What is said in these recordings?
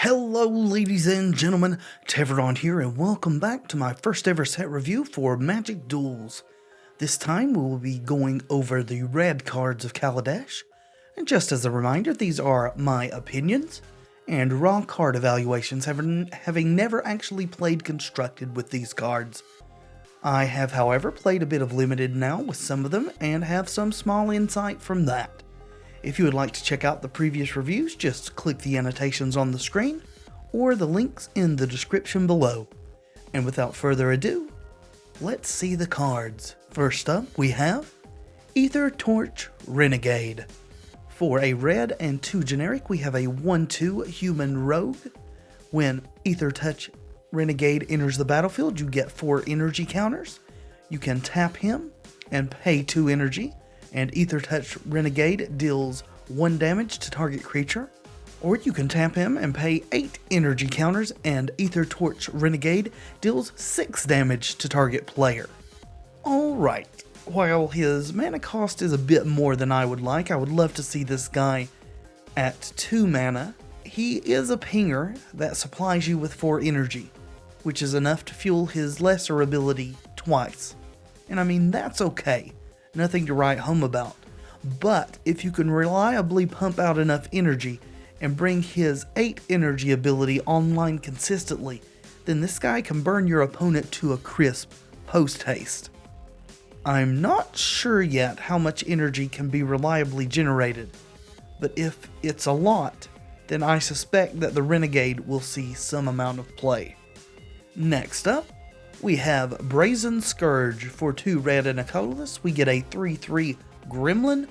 Hello ladies and gentlemen, Tevaron here and welcome back to my first ever set review for Magic Duels. This time we will be going over the red cards of Kaladesh, and just as a reminder, these are my opinions and raw card evaluations having never actually played constructed with these cards. I have however played a bit of limited now with some of them and have some small insight from that. If you would like to check out the previous reviews, just click the annotations on the screen or the links in the description below. And without further ado, let's see the cards. First up, we have Ether Torch Renegade. For a red and 2 generic, we have a 1/2 human rogue. When Ether Touch Renegade enters the battlefield, you get 4 energy counters. You can tap him and pay 2 energy, and Ether Touch Renegade deals 1 damage to target creature. Or you can tap him and pay 8 energy counters, and Ether Torch Renegade deals 6 damage to target player. Alright, while his mana cost is a bit more than I would love to see this guy at 2 mana. He is a pinger that supplies you with 4 energy, which is enough to fuel his lesser ability twice. And I mean, that's okay. Nothing to write home about. But if you can reliably pump out enough energy and bring his 8 energy ability online consistently, then this guy can burn your opponent to a crisp post-haste. I'm not sure yet how much energy can be reliably generated, but if it's a lot, then I suspect that the Renegade will see some amount of play. Next up, we have Brazen Scourge. For 2 red and a colorless, we get a 3/3 Gremlin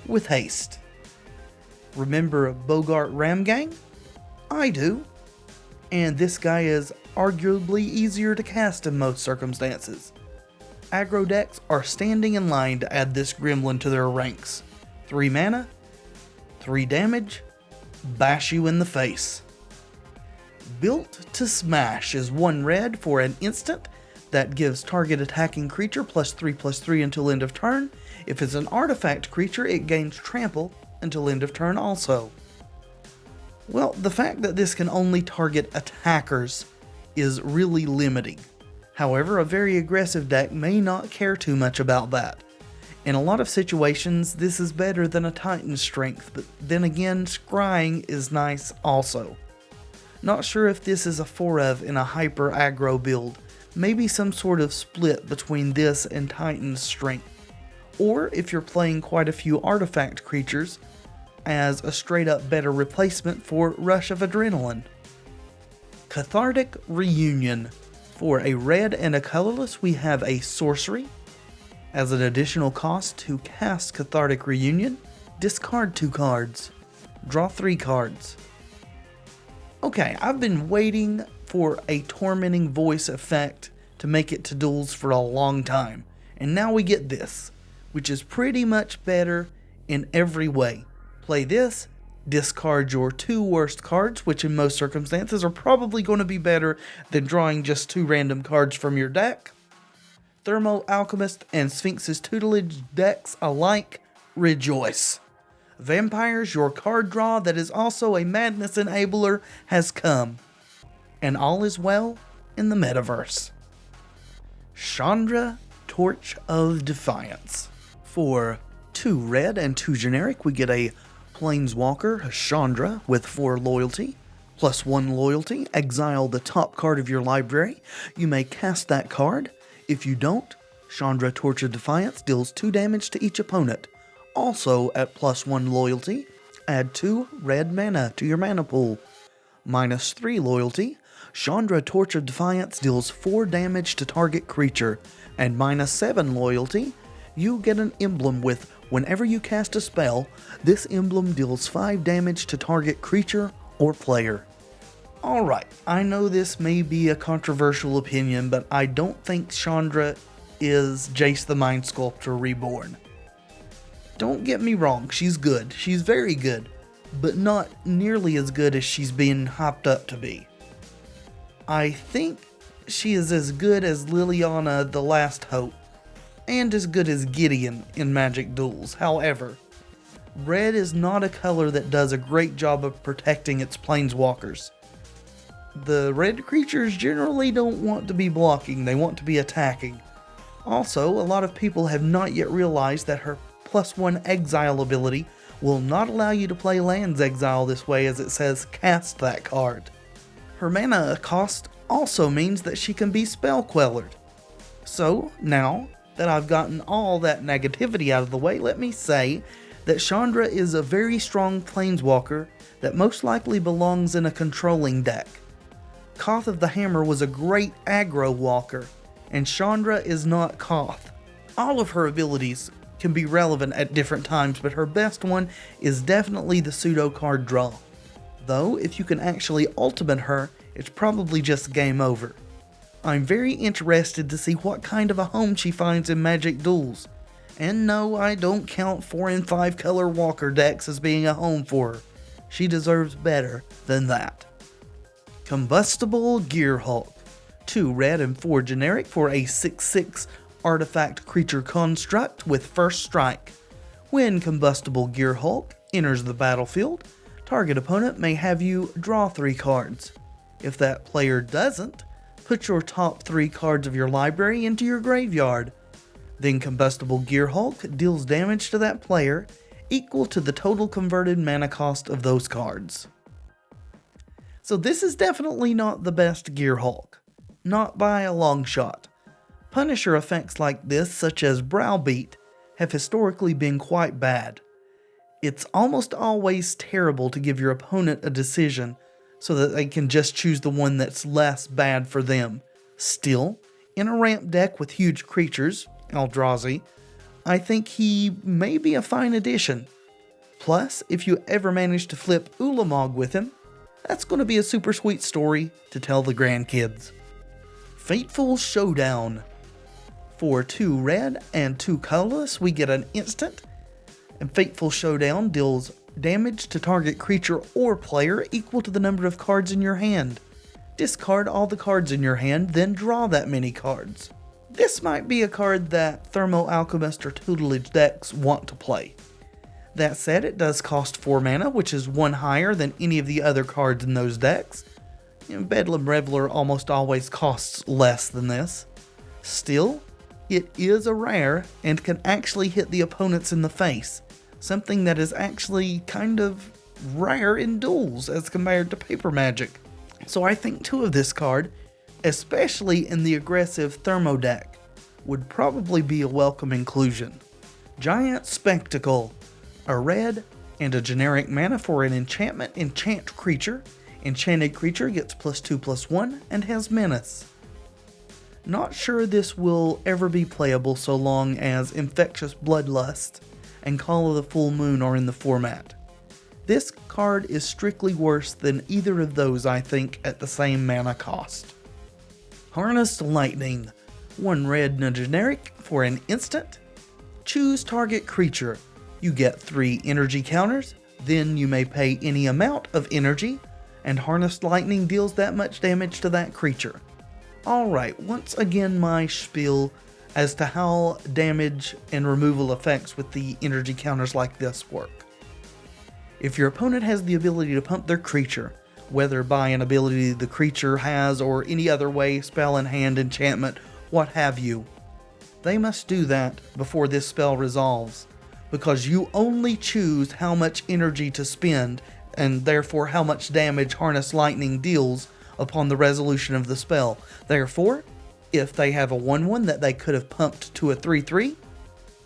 with haste. Remember Bogart Ram Gang? I do. And this guy is arguably easier to cast in most circumstances. Aggro decks are standing in line to add this Gremlin to their ranks. 3 mana, 3 damage, bash you in the face. Built to Smash is 1 red for an instant that gives target attacking creature +3/+3 until end of turn. If it's an artifact creature, it gains trample until end of turn also. Well, the fact that this can only target attackers is really limiting. However, a very aggressive deck may not care too much about that. In a lot of situations, this is better than a Titan Strength, but then again, scrying is nice also. Not sure if this is a 4-of in a hyper aggro build, maybe some sort of split between this and Titan's Strength. Or if you're playing quite a few artifact creatures, as a straight up better replacement for Rush of Adrenaline. Cathartic Reunion. For a red and a colorless, we have a sorcery. As an additional cost to cast Cathartic Reunion, discard 2 cards, draw 3 cards. Okay, I've been waiting for a Tormenting Voice effect to make it to Duels for a long time, and now we get this, which is pretty much better in every way. Play this, discard your 2 worst cards, which in most circumstances are probably going to be better than drawing just 2 random cards from your deck. Thermo Alchemist and Sphinx's Tutelage decks alike, rejoice. Vampires, your card draw that is also a madness enabler has come. And all is well in the metaverse. Chandra, Torch of Defiance. For 2 red and 2 generic, we get a Planeswalker Chandra with 4 loyalty. +1 loyalty, exile the top card of your library. You may cast that card. If you don't, Chandra, Torch of Defiance deals 2 damage to each opponent. Also at +1 loyalty, add 2 red mana to your mana pool. -3 loyalty, Chandra, Torch of Defiance deals 4 damage to target creature. And -7 loyalty, you get an emblem with whenever you cast a spell, this emblem deals 5 damage to target creature or player. Alright, I know this may be a controversial opinion, but I don't think Chandra is Jace the Mind Sculptor Reborn. Don't get me wrong, she's good. She's very good, but not nearly as good as she's being hopped up to be. I think she is as good as Liliana the Last Hope, and as good as Gideon in Magic Duels. However, red is not a color that does a great job of protecting its planeswalkers. the red creatures generally don't want to be blocking, they want to be attacking. Also, a lot of people have not yet realized that her +1 exile ability will not allow you to play lands exile this way, as it says cast that card. Her mana cost also means that she can be spell quellered. So, now that I've gotten all that negativity out of the way, let me say that Chandra is a very strong planeswalker that most likely belongs in a controlling deck. Koth of the Hammer was a great aggro walker, and Chandra is not Koth. All of her abilities can be relevant at different times, but her best one is definitely the pseudo card draw. Though, if you can actually ultimate her, it's probably just game over. I'm very interested to see what kind of a home she finds in Magic Duels. And no, I don't count 4 and 5 color walker decks as being a home for her. She deserves better than that. Combustible Gearhulk. 2 red and 4 generic for a 6/6 artifact creature construct with first strike. When Combustible Gearhulk enters the battlefield, target opponent may have you draw 3 cards. If that player doesn't, put your top 3 cards of your library into your graveyard. Then Combustible Gearhulk deals damage to that player equal to the total converted mana cost of those cards. So this is definitely not the best Gearhulk. Not by a long shot. Punisher effects like this, such as Browbeat, have historically been quite bad. It's almost always terrible to give your opponent a decision so that they can just choose the one that's less bad for them. Still, in a ramp deck with huge creatures, Eldrazi, I think he may be a fine addition. Plus, if you ever manage to flip Ulamog with him, that's going to be a super sweet story to tell the grandkids. Fateful Showdown. For 2 red and 2 colorless, we get an instant, and Fateful Showdown deals damage to target creature or player equal to the number of cards in your hand. Discard all the cards in your hand, then draw that many cards. This might be a card that Thermo Alchemist or Tutelage decks want to play. That said, it does cost 4 mana, which is 1 higher than any of the other cards in those decks. Bedlam Reveler almost always costs less than this. Still, it is a rare and can actually hit the opponents in the face, something that is actually kind of rare in duels as compared to paper magic. So I think 2 of this card, especially in the aggressive Thermo deck, would probably be a welcome inclusion. Giant Spectacle. A red and a generic mana for an enchantment enchant creature. Enchanted creature gets +2/+1 and has menace. Not sure this will ever be playable so long as Infectious Bloodlust and Call of the Full Moon are in the format. This card is strictly worse than either of those, I think, at the same mana cost. Harnessed Lightning. 1 red and a generic for an instant. Choose target creature. You get 3 energy counters, then you may pay any amount of energy, and Harnessed Lightning deals that much damage to that creature. Alright, once again my spiel as to how damage and removal effects with the energy counters like this work. If your opponent has the ability to pump their creature, whether by an ability the creature has or any other way, spell in hand, enchantment, what have you, they must do that before this spell resolves, because you only choose how much energy to spend and therefore how much damage Harness Lightning deals upon the resolution of the spell. Therefore, if they have a 1/1 that they could have pumped to a 3/3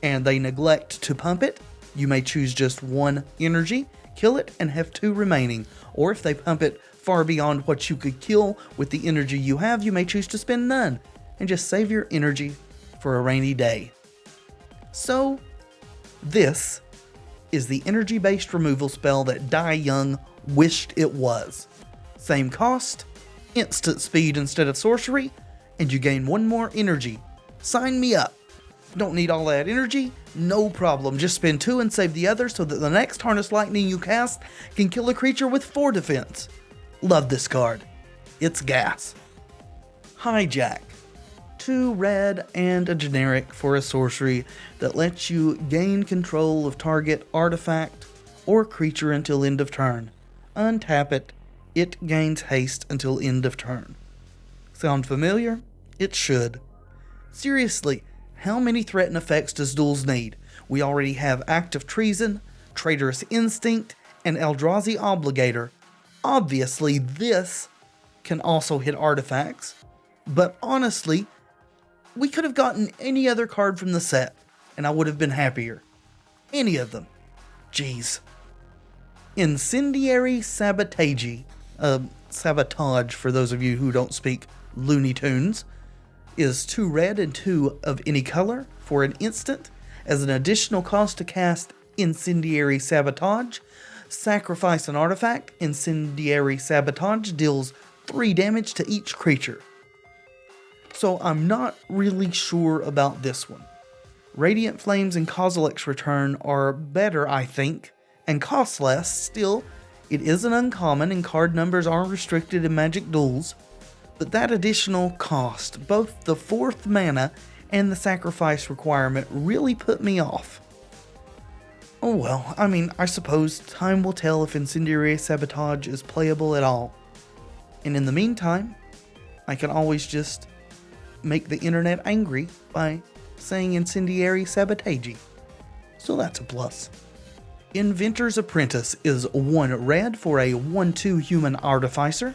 and they neglect to pump it, you may choose just 1 energy, kill it, and have 2 remaining. Or if they pump it far beyond what you could kill with the energy you have, you may choose to spend none and just save your energy for a rainy day. So, this is the energy-based removal spell that Die Young wished it was. Same cost, instant speed instead of sorcery, and you gain 1 more energy. Sign me up. Don't need all that energy? No problem. Just spend 2 and save the other so that the next Harness Lightning you cast can kill a creature with 4 defense. Love this card. It's gas. Hijack. 2 red and a generic for a sorcery that lets you gain control of target artifact or creature until end of turn. Untap it It gains haste until end of turn. Sound familiar? It should. Seriously, how many threat and effects does Duels need? We already have Act of Treason, Traitorous Instinct, and Eldrazi Obligator. Obviously, this can also hit artifacts, but honestly, we could have gotten any other card from the set, and I would have been happier. Any of them. Jeez. Incendiary Sabotage, sabotage for those of you who don't speak Looney Tunes, is 2 red and 2 of any color for an instant. As an additional cost to cast Incendiary Sabotage, sacrifice an artifact. Incendiary Sabotage deals 3 damage to each creature. So I'm not really sure about this one. Radiant Flames and Kozilek's Return are better, I think, and cost less. Still, it is an uncommon and card numbers are restricted in Magic Duels, but that additional cost, both the 4th mana and the sacrifice requirement, really put me off. Oh well, I mean, I suppose time will tell if Incendiary Sabotage is playable at all. And in the meantime, I can always just make the internet angry by saying Incendiary Sabotage. So that's a plus. Inventor's Apprentice is 1 red for a 1/2 human artificer.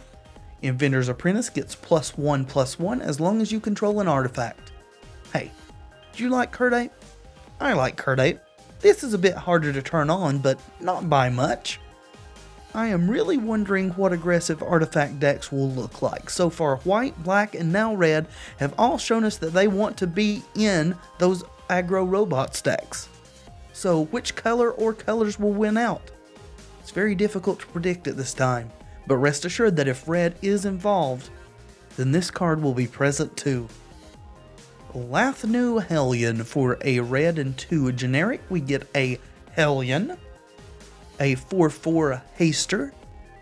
Inventor's Apprentice gets +1/+1 as long as you control an artifact. Hey, do you like Curd Ape? I like Curd Ape. This is a bit harder to turn on, but not by much. I am really wondering what aggressive artifact decks will look like. So far, white, black, and now red have all shown us that they want to be in those aggro robots decks. So which color or colors will win out? It's very difficult to predict at this time, but rest assured that if red is involved, then this card will be present too. Lathnu Hellion for a red and 2 generic. We get a Hellion, a 4/4 haster.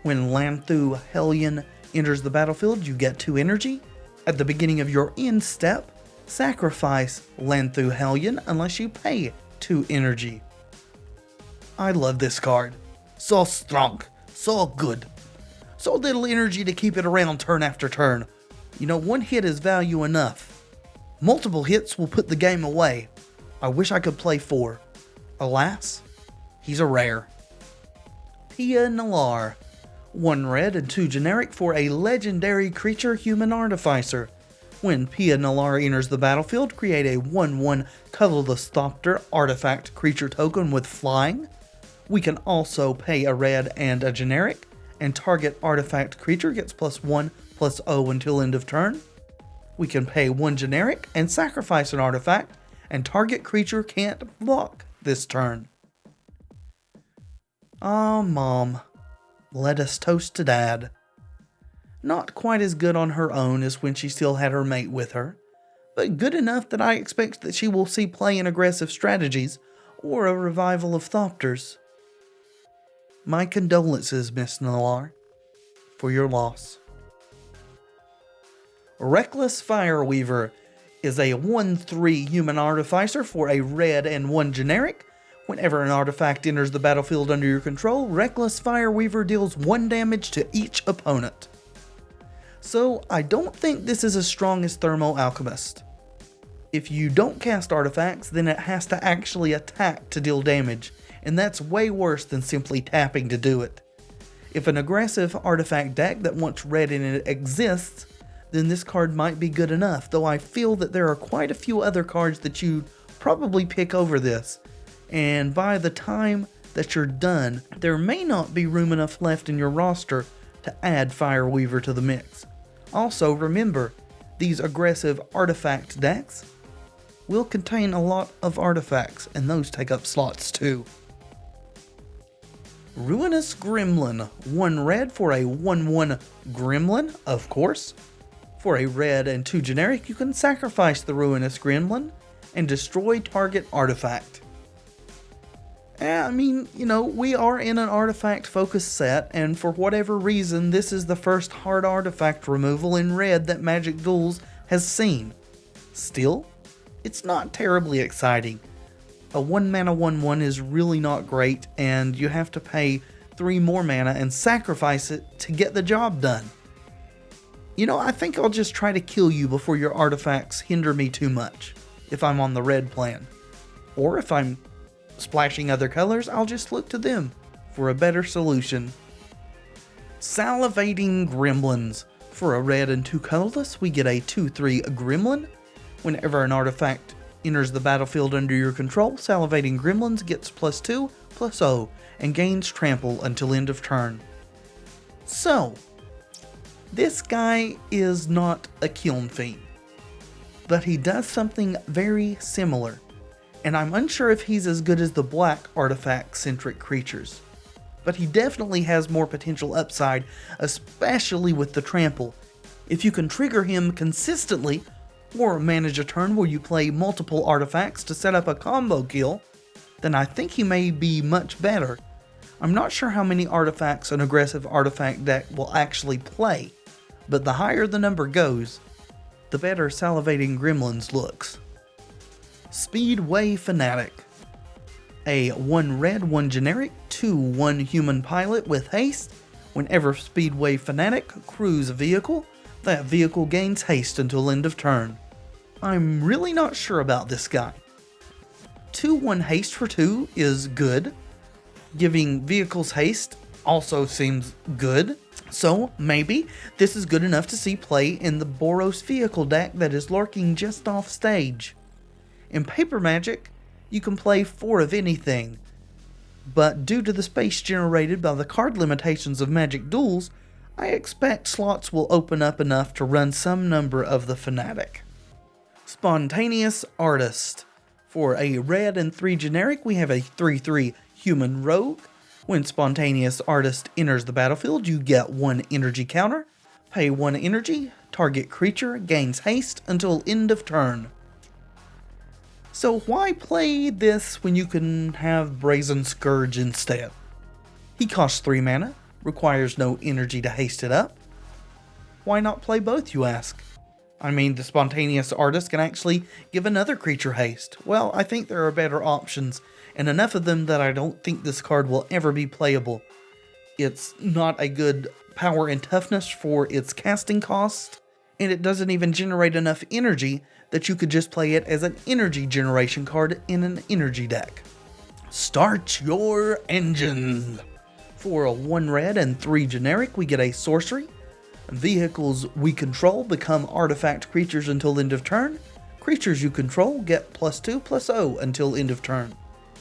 When Lathnu Hellion enters the battlefield, you get 2 energy. At the beginning of your end step, sacrifice Lathnu Hellion unless you pay 2 energy. I love this card. So strong, so good. So little energy to keep it around turn after turn. You know, 1 hit is value enough. Multiple hits will put the game away. I wish I could play 4. Alas, he's a rare. Pia Nalar, 1 red and 2 generic for a legendary creature human artificer. When Pia Nalar enters the battlefield, create a 1/1 colorless Thopter artifact creature token with flying. We can also pay a red and a generic, and target artifact creature gets +1/+0 until end of turn. We can pay 1 generic and sacrifice an artifact, and target creature can't block this turn. Ah, Mom. Let us toast to Dad. Not quite as good on her own as when she still had her mate with her, but good enough that I expect that she will see play in aggressive strategies or a revival of Thopters. My condolences, Miss Nalar, for your loss. Reckless Fireweaver is a 1/3 human artificer for a red and 1 generic. Whenever an artifact enters the battlefield under your control, Reckless Fireweaver deals 1 damage to each opponent. So I don't think this is as strong as Thermo Alchemist. If you don't cast artifacts, then it has to actually attack to deal damage, and that's way worse than simply tapping to do it. If an aggressive artifact deck that wants red in it exists, then this card might be good enough, though I feel that there are quite a few other cards that you'd probably pick over this, and by the time that you're done, there may not be room enough left in your roster to add Fireweaver to the mix. Also, remember, these aggressive artifact decks will contain a lot of artifacts, and those take up slots too. Ruinous Gremlin, 1 red for a 1/1 Gremlin, of course. For a red and 2 generic, you can sacrifice the Ruinous Gremlin and destroy target artifact. I mean, you know, we are in an artifact-focused set, and for whatever reason, this is the first hard artifact removal in red that Magic Duels has seen. Still, it's not terribly exciting. A 1 mana 1/1 is really not great, and you have to pay 3 more mana and sacrifice it to get the job done. You know, I think I'll just try to kill you before your artifacts hinder me too much, if I'm on the red plan. Or if I'm splashing other colors, I'll just look to them for a better solution. Salivating Gremlins. For a red and 2 colorless, we get a 2/3 Gremlin. Whenever an artifact enters the battlefield under your control, Salivating Gremlins gets +2/+0 and gains trample until end of turn. So, this guy is not a Kiln Fiend, but he does something very similar, and I'm unsure if he's as good as the black artifact-centric creatures. But he definitely has more potential upside, especially with the trample. If you can trigger him consistently, or manage a turn where you play multiple artifacts to set up a combo kill, then I think he may be much better. I'm not sure how many artifacts an aggressive artifact deck will actually play, but the higher the number goes, the better Salivating Gremlins looks. Speedway Fanatic. A 1 red, 1 generic, 2/1 human pilot with haste. Whenever Speedway Fanatic crews a vehicle, that vehicle gains haste until end of turn. I'm really not sure about this guy. 2/1 haste for 2 is good. Giving vehicles haste also seems good. So maybe this is good enough to see play in the Boros vehicle deck that is lurking just off stage. In Paper Magic, you can play 4 of anything, but due to the space generated by the card limitations of Magic Duels, I expect slots will open up enough to run some number of the Fanatic. Spontaneous Artist. For a red and 3 generic, we have a 3/3 human rogue. When Spontaneous Artist enters the battlefield, you get 1 energy counter, pay 1 energy, target creature gains haste until end of turn. So why play this when you can have Brazen Scourge instead? He costs 3 mana, requires no energy to haste it up. Why not play both, you ask? I mean, the Spontaneous Artist can actually give another creature haste. Well, I think there are better options, and enough of them that I don't think this card will ever be playable. It's not a good power and toughness for its casting cost, and it doesn't even generate enough energy that you could just play it as an energy generation card in an energy deck. Start your engine! For a 1 red and 3 generic, we get a sorcery. Vehicles we control become artifact creatures until end of turn. Creatures you control get +2/+0 until end of turn.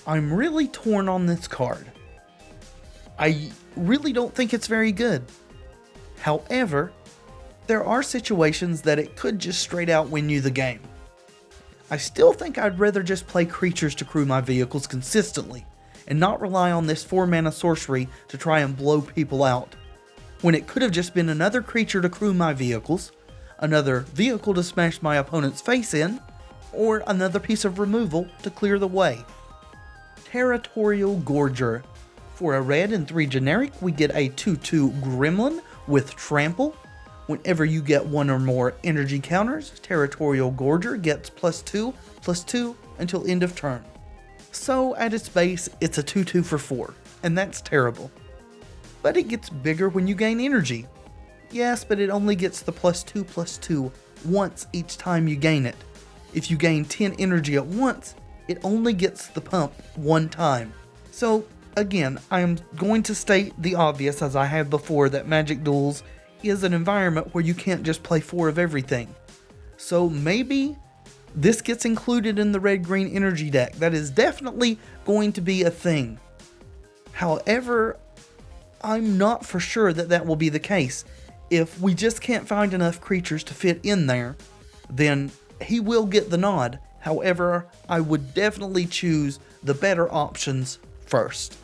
I'm really torn on this card. I really don't think it's very good. However, there are situations that it could just straight out win you the game. I still think I'd rather just play creatures to crew my vehicles consistently, and not rely on this 4 mana sorcery to try and blow people out, when it could have just been another creature to crew my vehicles, another vehicle to smash my opponent's face in, or another piece of removal to clear the way. Territorial Gorger. For a red and 3 generic, we get a 2/2 Gremlin with trample. Whenever you get 1 or more energy counters, Territorial Gorger gets +2/+2 until end of turn. So at its base, it's a 2/2 for 4, and that's terrible. But it gets bigger when you gain energy. Yes, but it only gets the +2/+2 once each time you gain it. If you gain 10 energy at once, it only gets the pump 1 time. So again, I am going to state the obvious as I have before, that Magic Duels is an environment where you can't just play 4 of everything. So maybe this gets included in the red-green energy deck. That is definitely going to be a thing. However, I'm not for sure that that will be the case. If we just can't find enough creatures to fit in there, then he will get the nod. However, I would definitely choose the better options first.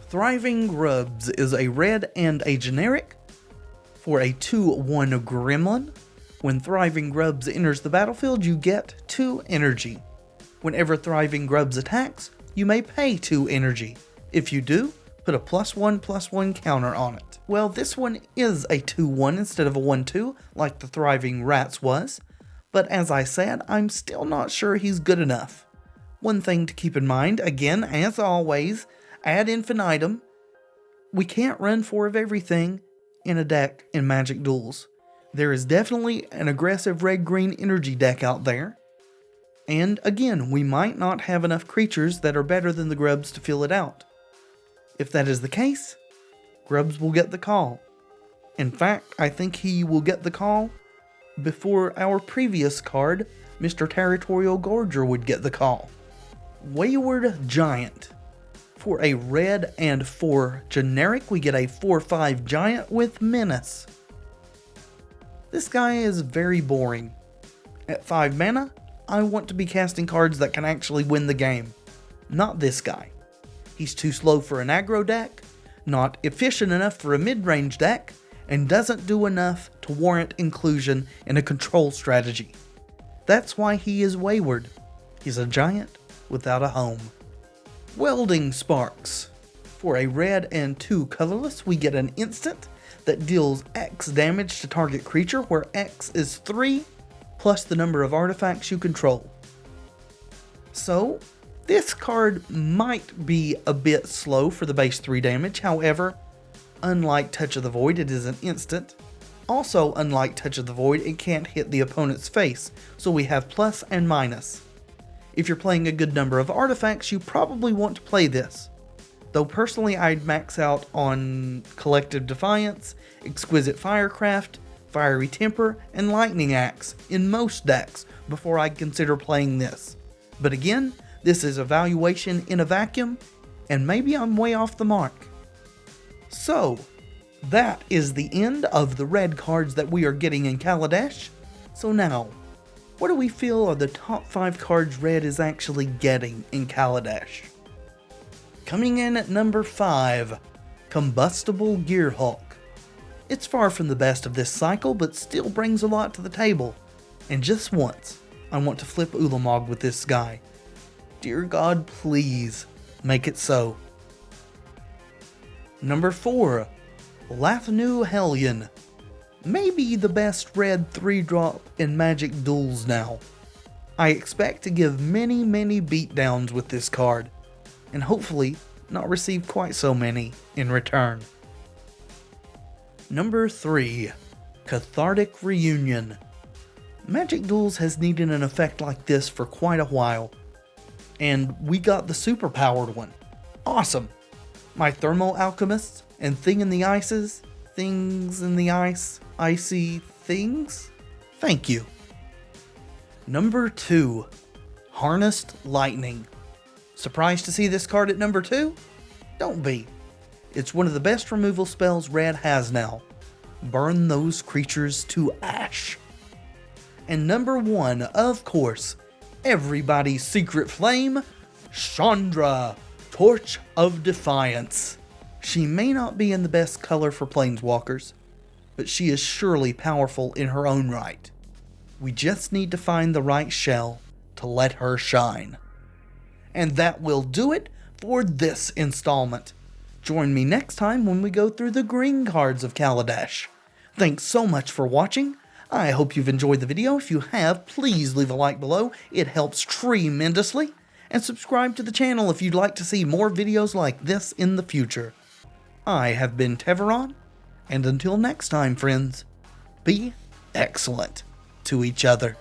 Thriving Grubs is a red and a generic. For a 2/1 Gremlin, when Thriving Grubs enters the battlefield, you get 2 energy. Whenever Thriving Grubs attacks, you may pay 2 energy. If you do, put a +1/+1 counter on it. Well, this one is a 2/1 instead of a 1/2, like the Thriving Rats was, but as I said, I'm still not sure he's good enough. One thing to keep in mind, again, as always, ad infinitum, we can't run 4 of everything in a deck in Magic Duels. There is definitely an aggressive red-green energy deck out there. And again, we might not have enough creatures that are better than the Grubs to fill it out. If that is the case, Grubs will get the call. In fact, I think he will get the call before our previous card, Mr. Territorial Gorger, would get the call. Wayward Giant. For a red and 4 generic, we get a 4/5 giant with Menace. This guy is very boring. At 5 mana, I want to be casting cards that can actually win the game. Not this guy. He's too slow for an aggro deck, not efficient enough for a mid-range deck, and doesn't do enough to warrant inclusion in a control strategy. That's why he is wayward. He's a giant without a home. Welding Sparks. For a red and 2 colorless, we get an instant that deals X damage to target creature, where X is 3 plus the number of artifacts you control. So, this card might be a bit slow for the base 3 damage, however, unlike Touch of the Void, it is an instant. Also, unlike Touch of the Void, it can't hit the opponent's face, so we have plus and minus. If you're playing a good number of artifacts, you probably want to play this. Though personally, I'd max out on Collective Defiance, Exquisite Firecraft, Fiery Temper, and Lightning Axe in most decks before I'd consider playing this. But again, this is evaluation in a vacuum, and maybe I'm way off the mark. So, that is the end of the red cards that we are getting in Kaladesh. So now, what do we feel are the top 5 cards red is actually getting in Kaladesh? Coming in at number 5, Combustible Gearhawk. It's far from the best of this cycle, but still brings a lot to the table. And just once, I want to flip Ulamog with this guy. Dear God, please, make it so. Number 4, Lathnu Hellion. Maybe the best red 3-drop in Magic Duels now. I expect to give many beatdowns with this card, and hopefully not receive quite so many in return. Number 3, Cathartic Reunion. Magic Duels has needed an effect like this for quite a while, and we got the super-powered one. Awesome! My Thermal Alchemists and Things in the Ice, icy things? Thank you. Number 2, Harnessed Lightning. Surprised to see this card at number 2? Don't be. It's one of the best removal spells red has now. Burn those creatures to ash. And number 1, of course, everybody's secret flame, Chandra, Torch of Defiance. She may not be in the best color for planeswalkers, but she is surely powerful in her own right. We just need to find the right shell to let her shine. And that will do it for this installment. Join me next time when we go through the green cards of Kaladesh. Thanks so much for watching. I hope you've enjoyed the video. If you have, please leave a like below. It helps tremendously. And subscribe to the channel if you'd like to see more videos like this in the future. I have been Tevaron, and until next time, friends, be excellent to each other.